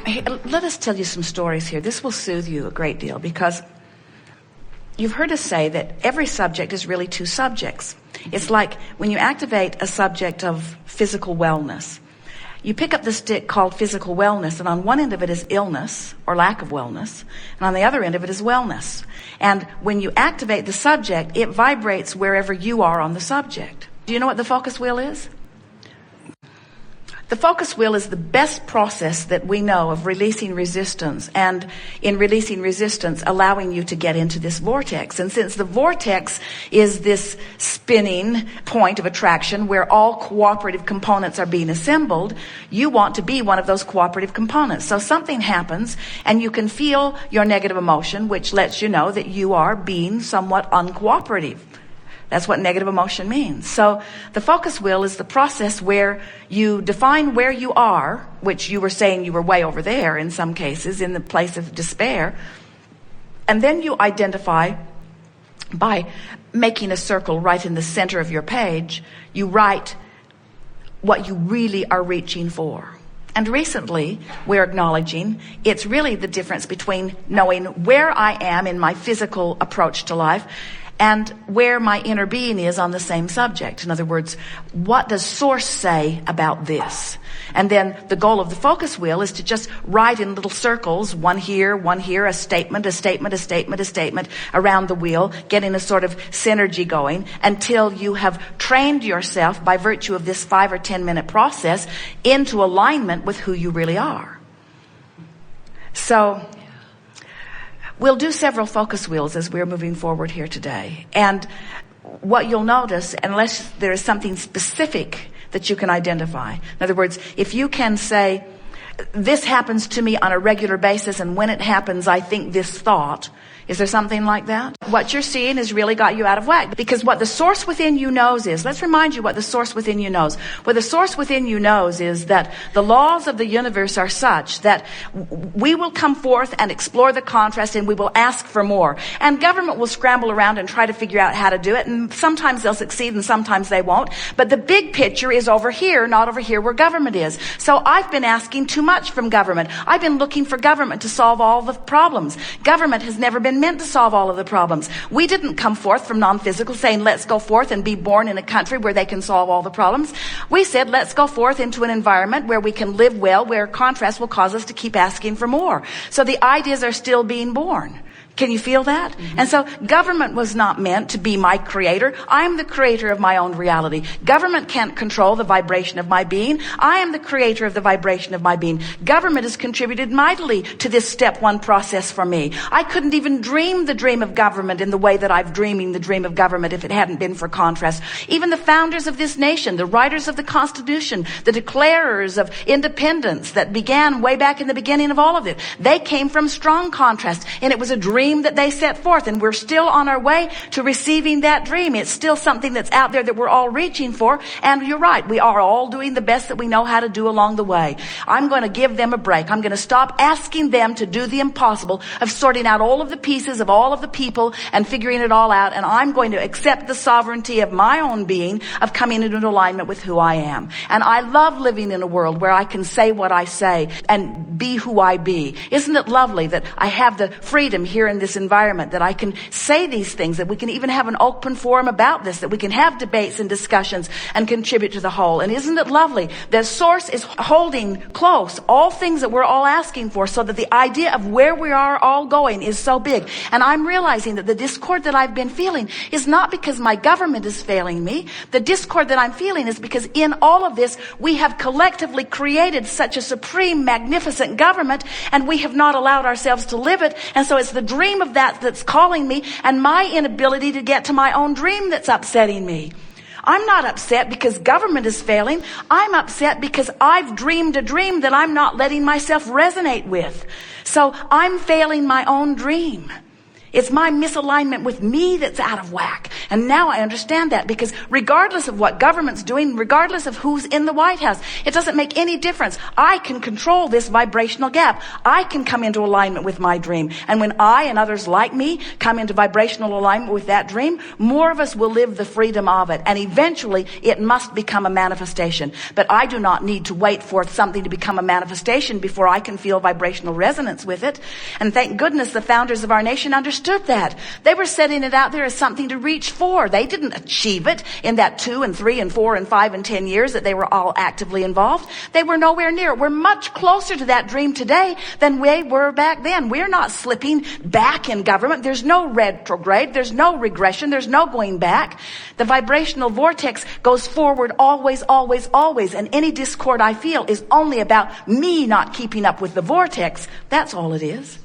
let us tell you some stories here. This will soothe you a great deal, because you've heard us say that every subject is really two subjects. It's like when you activate a subject of physical wellness. You pick up the stick called physical wellness, and on one end of it is illness or lack of wellness, and on the other end of it is wellness. And when you activate the subject, it vibrates wherever you are on the subject. Do you know what the focus wheel is? The focus wheel is the best process that we know of releasing resistance, and in releasing resistance, allowing you to get into this vortex. And since the vortex is this spinning point of attraction where all cooperative components are being assembled, you want to be one of those cooperative components. So something happens and you can feel your negative emotion, which lets you know that you are being somewhat uncooperative. That's what negative emotion means. So the focus wheel is the process where you define where you are, which you were saying you were way over there in some cases, in the place of despair. And then you identify by making a circle right in the center of your page. You write what you really are reaching for. And recently, we're acknowledging it's really the difference between knowing where I am in my physical approach to life and where my inner being is on the same subject. In other words, what does Source say about this? And then the goal of the focus wheel is to just write in little circles, one here, a statement, a statement, a statement, a statement around the wheel, getting a sort of synergy going until you have trained yourself by virtue of this 5 or 10 minute process into alignment with who you really are. So we'll do several focus wheels as we're moving forward here today. And what you'll notice, unless there is something specific that you can identify. In other words, if you can say, this happens to me on a regular basis, and when it happens, I think this thought. Is there something like that? What you're seeing has really got you out of whack. Because what the source within you knows is, let's remind you what the source within you knows. What the source within you knows is that the laws of the universe are such that we will come forth and explore the contrast, and we will ask for more. And government will scramble around and try to figure out how to do it. And sometimes they'll succeed and sometimes they won't. But the big picture is over here, not over here where government is. So I've been asking too much from government. I've been looking for government to solve all the problems. Government has never been meant to solve all of the problems. We didn't come forth from non-physical saying, let's go forth and be born in a country where they can solve all the problems. We said, let's go forth into an environment where we can live well, where contrast will cause us to keep asking for more. So the ideas are still being born. Can you feel that? Mm-hmm. And so government was not meant to be my creator. I'm the creator of my own reality. Government can't control the vibration of my being. I am the creator of the vibration of my being. Government has contributed mightily to this step one process for me. I couldn't even dream the dream of government in the way that I'm dreaming the dream of government if it hadn't been for contrast. Even the founders of this nation, the writers of the Constitution, the declarers of independence that began way back in the beginning of all of it, they came from strong contrast, and it was a dream that they set forth, and we're still on our way to receiving that dream. It's still something that's out there that we're all reaching for, and you're right, we are all doing the best that we know how to do along the way. I'm going to give them a break. I'm going to stop asking them to do the impossible of sorting out all of the pieces of all of the people and figuring it all out, and I'm going to accept the sovereignty of my own being of coming into alignment with who I am. And I love living in a world where I can say what I say and be who I be. Isn't it lovely that I have the freedom here in this environment, that I can say these things, that we can even have an open forum about this, that we can have debates and discussions and contribute to the whole? And isn't it lovely that Source is holding close all things that we're all asking for, so that the idea of where we are all going is so big. And I'm realizing that the discord that I've been feeling is not because my government is failing me. The discord that I'm feeling is because in all of this, we have collectively created such a supreme, magnificent government, and we have not allowed ourselves to live it. And so it's the dream of that that's calling me, and my inability to get to my own dream that's upsetting me. I'm not upset because government is failing. I'm upset because I've dreamed a dream that I'm not letting myself resonate with. So I'm failing my own dream. It's my misalignment with me that's out of whack. And now I understand that, because regardless of what government's doing, regardless of who's in the White House, it doesn't make any difference. I can control this vibrational gap. I can come into alignment with my dream. And when I and others like me come into vibrational alignment with that dream, more of us will live the freedom of it. And eventually it must become a manifestation. But I do not need to wait for something to become a manifestation before I can feel vibrational resonance with it. And thank goodness the founders of our nation understood that. They were setting it out there as something to reach for. They didn't achieve it in that 2 and 3 and 4 and 5 and 10 years that they were all actively involved. They were nowhere near it. We're much closer to that dream today than we were back then. We're not slipping back in government. There's no retrograde. There's no regression. There's no going back. The vibrational vortex goes forward always, always, always. And any discord I feel is only about me not keeping up with the vortex. That's all it is.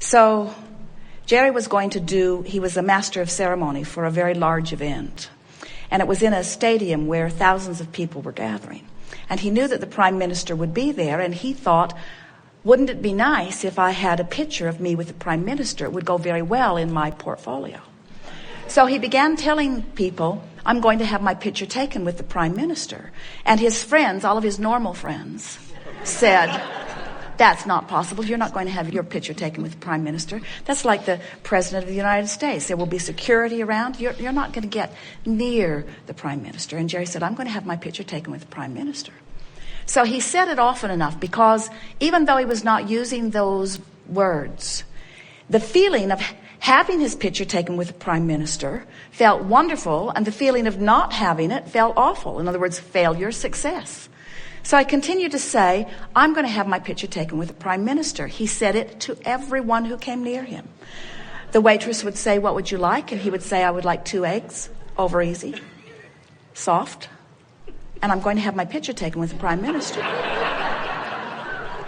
So Jerry was he was a master of ceremony for a very large event. And it was in a stadium where thousands of people were gathering. And he knew that the Prime Minister would be there, and he thought, wouldn't it be nice if I had a picture of me with the Prime Minister? It would go very well in my portfolio. So he began telling people, I'm going to have my picture taken with the Prime Minister. And his friends, all of his normal friends, said, that's not possible. You're not going to have your picture taken with the Prime Minister. That's like the President of the United States. There will be security around. You're not going to get near the Prime Minister. And Jerry said, I'm going to have my picture taken with the Prime Minister. So he said it often enough, because even though he was not using those words, the feeling of having his picture taken with the Prime Minister felt wonderful, and the feeling of not having it felt awful. In other words, failure, success. So I continued to say, I'm going to have my picture taken with the Prime Minister. He said it to everyone who came near him. The waitress would say, what would you like? And he would say, I would like 2 eggs, over easy, soft, and I'm going to have my picture taken with the Prime Minister.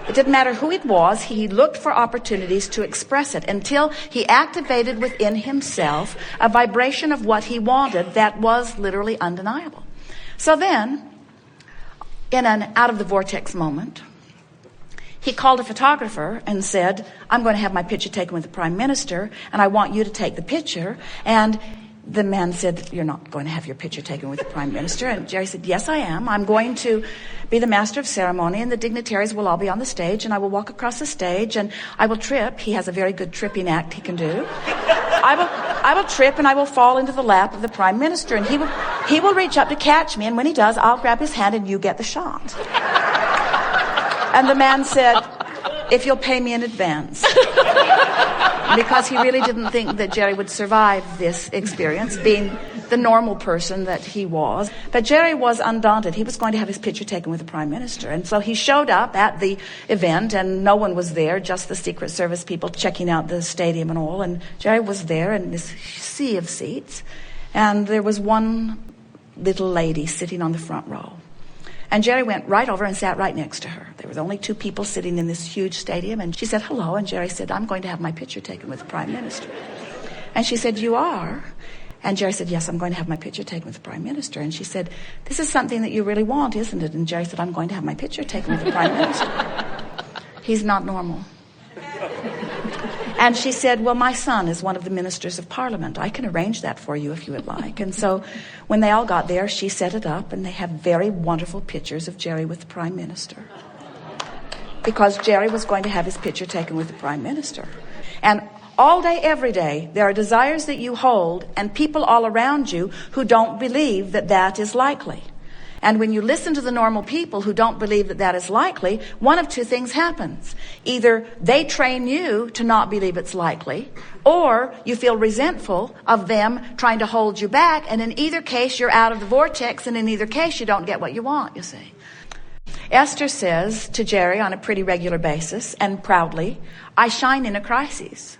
It didn't matter who it was. He looked for opportunities to express it until he activated within himself a vibration of what he wanted that was literally undeniable. So then, in an out-of-the-vortex moment, he called a photographer and said, I'm going to have my picture taken with the Prime Minister, and I want you to take the picture. And the man said, you're not going to have your picture taken with the Prime Minister. And Jerry said, yes, I am. I'm going to be the master of ceremony, and the dignitaries will all be on the stage, and I will walk across the stage, and I will trip. He has a very good tripping act he can do. I will trip, and I will fall into the lap of the Prime Minister, and he will reach up to catch me, and when he does, I'll grab his hand, and you get the shot. And the man said, if you'll pay me in advance. Because he really didn't think that Jerry would survive this experience, being the normal person that he was. But Jerry was undaunted. He was going to have his picture taken with the Prime Minister. And so he showed up at the event, and no one was there, just the Secret Service people checking out the stadium and all. And Jerry was there in this sea of seats. And there was one little lady sitting on the front row. And Jerry went right over and sat right next to her. There were only 2 people sitting in this huge stadium. And she said, hello. And Jerry said, I'm going to have my picture taken with the Prime Minister. And she said, you are? And Jerry said, yes, I'm going to have my picture taken with the Prime Minister. And she said, this is something that you really want, isn't it? And Jerry said, I'm going to have my picture taken with the Prime Minister. He's not normal. And she said, well, my son is one of the ministers of Parliament. I can arrange that for you if you would like. And so when they all got there, she set it up, and they have very wonderful pictures of Jerry with the Prime Minister. Because Jerry was going to have his picture taken with the Prime Minister. And all day, every day, there are desires that you hold and people all around you who don't believe that that is likely. And when you listen to the normal people who don't believe that that is likely, one of 2 things happens. Either they train you to not believe it's likely, or you feel resentful of them trying to hold you back, and in either case you're out of the vortex, and in either case you don't get what you want, you see. Esther says to Jerry on a pretty regular basis, and proudly, I shine in a crisis.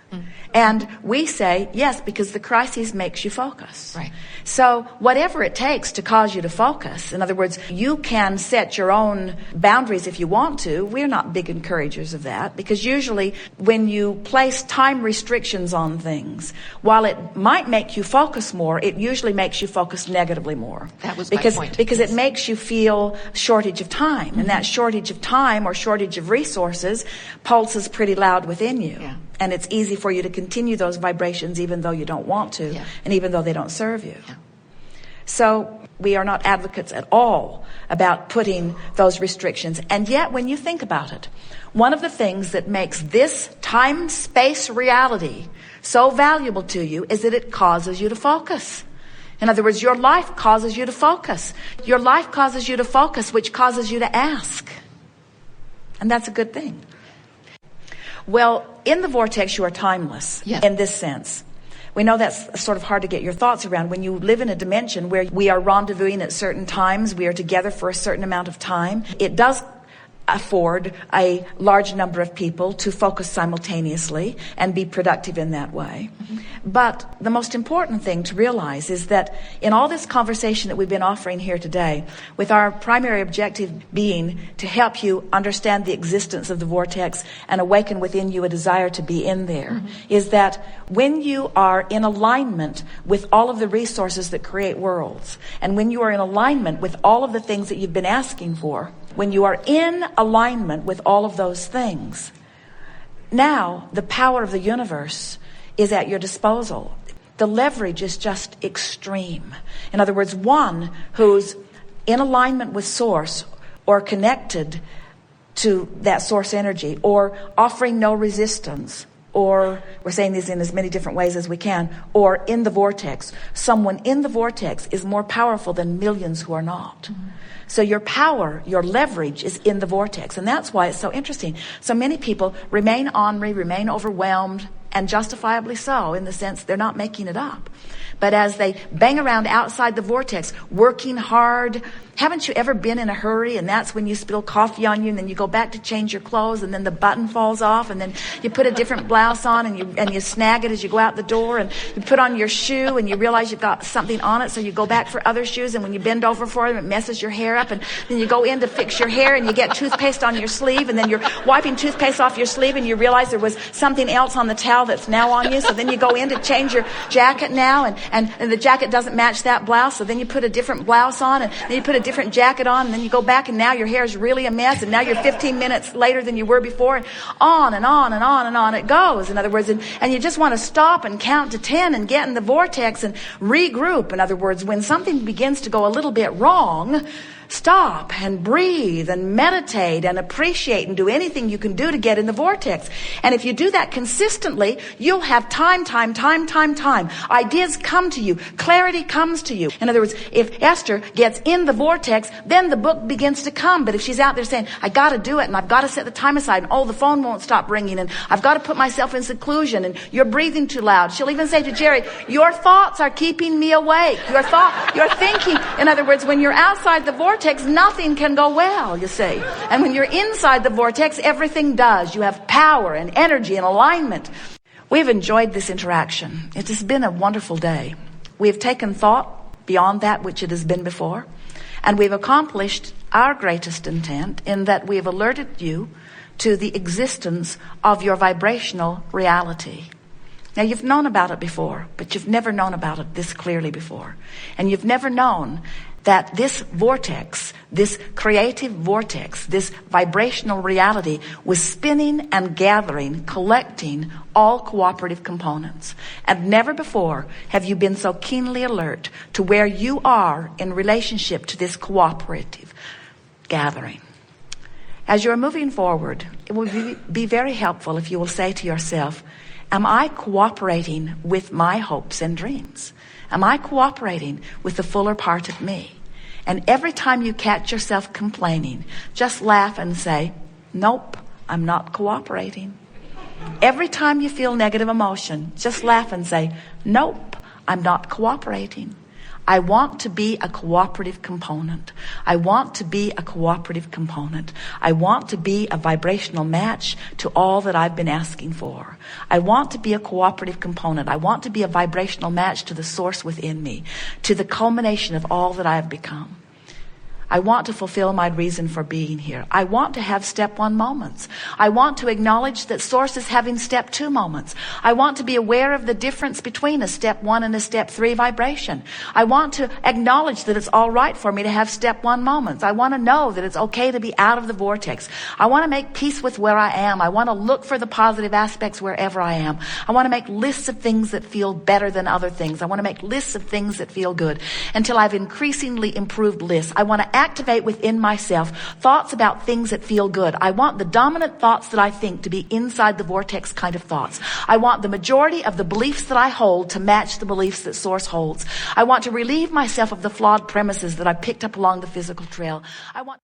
And we say, yes, because the crisis makes you focus. Right. So whatever it takes to cause you to focus, in other words, you can set your own boundaries if you want to. We're not big encouragers of that, because usually when you place time restrictions on things, while it might make you focus more, it usually makes you focus negatively more. That was my point. Because it makes you feel shortage of time. And that shortage of time or shortage of resources pulses pretty loud within you. Yeah. And it's easy for you to continue those vibrations even though you don't want to, Yeah. and even though they don't serve you. Yeah. So we are not advocates at all about putting those restrictions. And yet, when you think about it, one of the things that makes this time-space reality so valuable to you is that it causes you to focus. In other words, your life causes you to focus. Your life causes you to focus, which causes you to ask. And that's a good thing. Well, in the vortex, you are timeless. Yes. In this sense. We know that's sort of hard to get your thoughts around. When you live in a dimension where we are rendezvousing at certain times, we are together for a certain amount of time, it does afford a large number of people to focus simultaneously and be productive in that way. Mm-hmm. But the most important thing to realize is that in all this conversation that we've been offering here today, with our primary objective being to help you understand the existence of the vortex and awaken within you a desire to be in there, mm-hmm. is that when you are in alignment with all of the resources that create worlds, and when you are in alignment with all of the things that you've been asking for, when you are in alignment with all of those things, now the power of the universe is at your disposal. The leverage is just extreme. In other words, one who's in alignment with source or connected to that source energy or offering no resistance, or we're saying these in as many different ways as we can, or in the vortex. Someone in the vortex is more powerful than millions who are not. Mm-hmm. So your power, your leverage is in the vortex. And that's why it's so interesting. So many people remain ornery, remain overwhelmed, and justifiably so, in the sense they're not making it up. But as they bang around outside the vortex, working hard, haven't you ever been in a hurry and that's when you spill coffee on you and then you go back to change your clothes and then the button falls off and then you put a different blouse on and you snag it as you go out the door and you put on your shoe and you realize you've got something on it, so you go back for other shoes, and when you bend over for them it messes your hair up, and then you go in to fix your hair and you get toothpaste on your sleeve, and then you're wiping toothpaste off your sleeve and you realize there was something else on the towel that's now on you, so then you go in to change your jacket now and the jacket doesn't match that blouse, so then you put a different blouse on and then you put a different jacket on, and then you go back and now your hair is really a mess, and now you're 15 minutes later than you were before, and on and on and on and on it goes. In other words, and you just want to stop and count to 10 and get in the vortex and regroup. In other words, when something begins to go a little bit wrong, stop and breathe and meditate and appreciate and do anything you can do to get in the vortex. And if you do that consistently, you'll have time. Ideas come to you. Clarity comes to you. In other words, if Esther gets in the vortex, then the book begins to come. But if she's out there saying, I got to do it, and I've got to set the time aside, and oh, the phone won't stop ringing, and I've got to put myself in seclusion, and you're breathing too loud. She'll even say to Jerry, your thoughts are keeping me awake. You're thinking. In other words, when you're outside the vortex, nothing can go well, you see. And when you're inside the vortex, everything does. You have power and energy and alignment. We've enjoyed this interaction. It has been a wonderful day. We have taken thought beyond that which it has been before, and we've accomplished our greatest intent in that we have alerted you to the existence of your vibrational reality. Now, you've known about it before, but you've never known about it this clearly before. And you've never known that this vortex, this creative vortex, this vibrational reality was spinning and gathering, collecting all cooperative components. And never before have you been so keenly alert to where you are in relationship to this cooperative gathering. As you're moving forward, it will be very helpful if you will say to yourself, am I cooperating with my hopes and dreams? Am I cooperating with the fuller part of me? And every time you catch yourself complaining, just laugh and say, nope, I'm not cooperating. Every time you feel negative emotion, just laugh and say, nope, I'm not cooperating. I want to be a cooperative component. I want to be a cooperative component. I want to be a vibrational match to all that I've been asking for. I want to be a cooperative component. I want to be a vibrational match to the source within me, to the culmination of all that I have become. I want to fulfill my reason for being here. I want to have step 1 moments. I want to acknowledge that Source is having step 2 moments. I want to be aware of the difference between a step 1 and a step 3 vibration. I want to acknowledge that it's all right for me to have step 1 moments. I want to know that it's okay to be out of the vortex. I want to make peace with where I am. I want to look for the positive aspects wherever I am. I want to make lists of things that feel better than other things. I want to make lists of things that feel good until I've increasingly improved lists. I want to activate within myself thoughts about things that feel good. I want the dominant thoughts that I think to be inside the vortex kind of thoughts. I want the majority of the beliefs that I hold to match the beliefs that Source holds. I want to relieve myself of the flawed premises that I picked up along the physical trail. I want